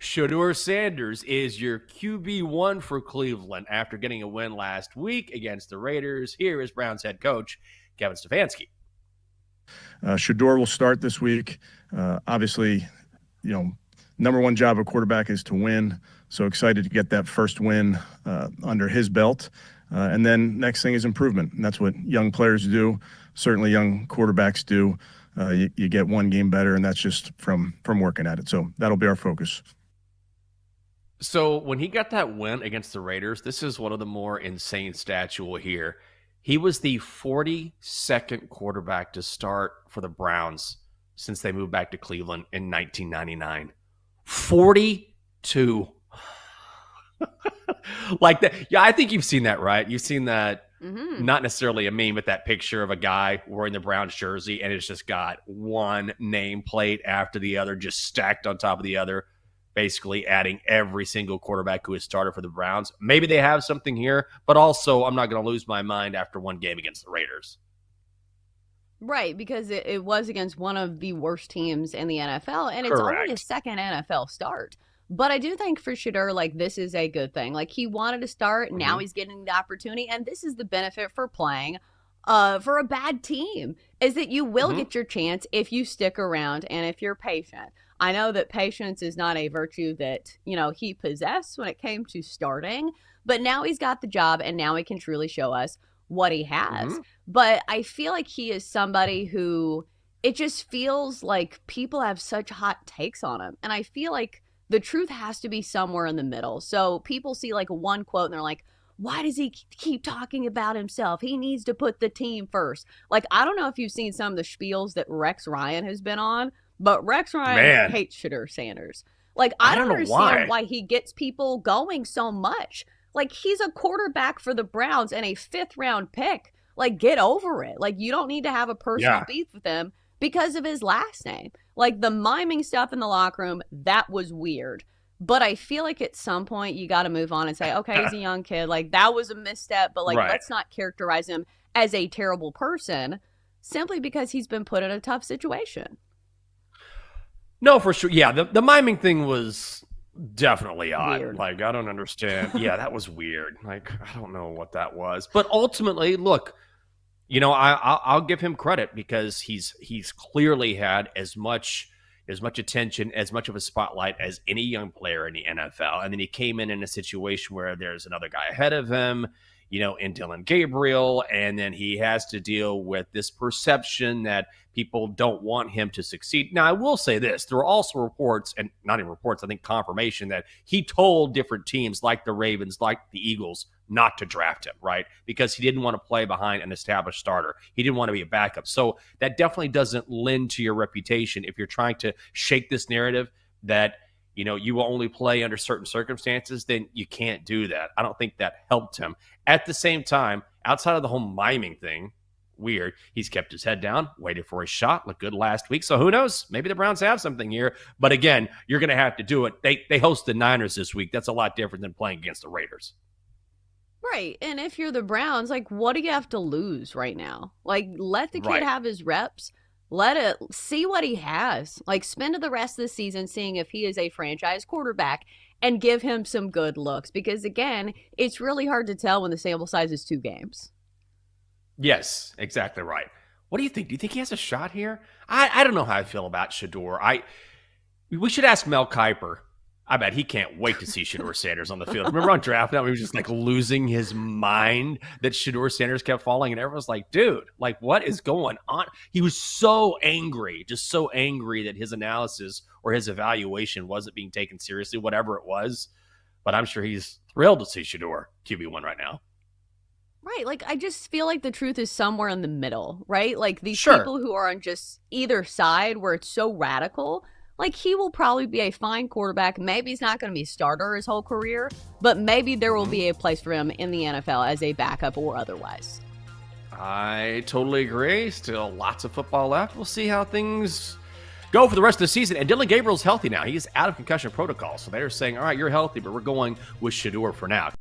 Shedeur Sanders is your QB1 for Cleveland after getting a win last week against the Raiders. Here is Browns head coach Kevin Stefanski. Shedeur will start this week. Obviously, number one job of quarterback is to win. So excited to get that first win under his belt. And then next thing is improvement. And that's what young players do. Certainly young quarterbacks do. You get one game better, and that's just from working at it. So that'll be our focus. So when he got that win against the Raiders, this is one of the more insane stats you will hear. He was the 42nd quarterback to start for the Browns since they moved back to Cleveland in 1999. 42. Like that. Yeah, I think you've seen that, right? You've seen that, not necessarily a meme, but that picture of a guy wearing the Browns jersey, and it's just got one nameplate after the other, just stacked on top of the other, basically adding every single quarterback who has started for the Browns. Maybe they have something here, but also I'm not going to lose my mind after one game against the Raiders. Right, because it was against one of the worst teams in the NFL, and it's Correct. only his second NFL start. But I do think for Shedeur, this is a good thing. He wanted to start, now he's getting the opportunity, and this is the benefit for playing for a bad team, is that you will get your chance if you stick around and if you're patient. I know that patience is not a virtue that, he possessed when it came to starting, but now he's got the job, and now he can truly show us what he has. But I feel like he is somebody who, it just feels like people have such hot takes on him. And I feel like the truth has to be somewhere in the middle. So people see one quote and they're like, why does he keep talking about himself? He needs to put the team first. I don't know if you've seen some of the spiels that Rex Ryan has been on, but Rex Ryan hates Shedeur Sanders. I don't understand why he gets people going so much. He's a quarterback for the Browns and a 5th-round pick. Get over it. You don't need to have a personal beef with him because of his last name. The miming stuff in the locker room, that was weird. But I feel like at some point you got to move on and say, okay, he's a young kid. That was a misstep, but let's not characterize him as a terrible person simply because he's been put in a tough situation. No, for sure. Yeah, the miming thing was definitely odd. Weird. I don't understand. Yeah, that was weird. I don't know what that was. But ultimately, look, I'll give him credit because he's clearly had as much attention, as much of a spotlight as any young player in the NFL. And then he came in a situation where there's another guy ahead of him, in Dylan Gabriel, and then he has to deal with this perception that people don't want him to succeed. Now, I will say this. There are also reports, and not even reports, I think confirmation, that he told different teams like the Ravens, like the Eagles, not to draft him, right? Because he didn't want to play behind an established starter. He didn't want to be a backup. So that definitely doesn't lend to your reputation if you're trying to shake this narrative that, you will only play under certain circumstances, then you can't do that. I don't think that helped him. At the same time, outside of the whole miming thing, weird, he's kept his head down, waited for his shot, looked good last week. So who knows? Maybe the Browns have something here. But again, you're going to have to do it. They host the Niners this week. That's a lot different than playing against the Raiders. Right. And if you're the Browns, what do you have to lose right now? Let the kid have his reps. Let it see what he has. Spend the rest of the season seeing if he is a franchise quarterback and give him some good looks. Because, again, it's really hard to tell when the sample size is 2 games. Yes, exactly right. What do you think? Do you think he has a shot here? I don't know how I feel about Shedeur. We should ask Mel Kiper. I bet he can't wait to see Shedeur Sanders on the field. Remember on draft night, he was just losing his mind that Shedeur Sanders kept falling, and everyone's like, dude, what is going on? He was so angry, just so angry that his analysis or his evaluation wasn't being taken seriously, whatever it was. But I'm sure he's thrilled to see Shedeur QB1 right now. Right. I just feel like the truth is somewhere in the middle, right? These people who are on just either side where it's so radical. He will probably be a fine quarterback. Maybe he's not going to be a starter his whole career, but maybe there will be a place for him in the NFL as a backup or otherwise. I totally agree. Still lots of football left. We'll see how things go for the rest of the season. And Dylan Gabriel's healthy now. He's out of concussion protocol. So they're saying, all right, you're healthy, but we're going with Shedeur for now.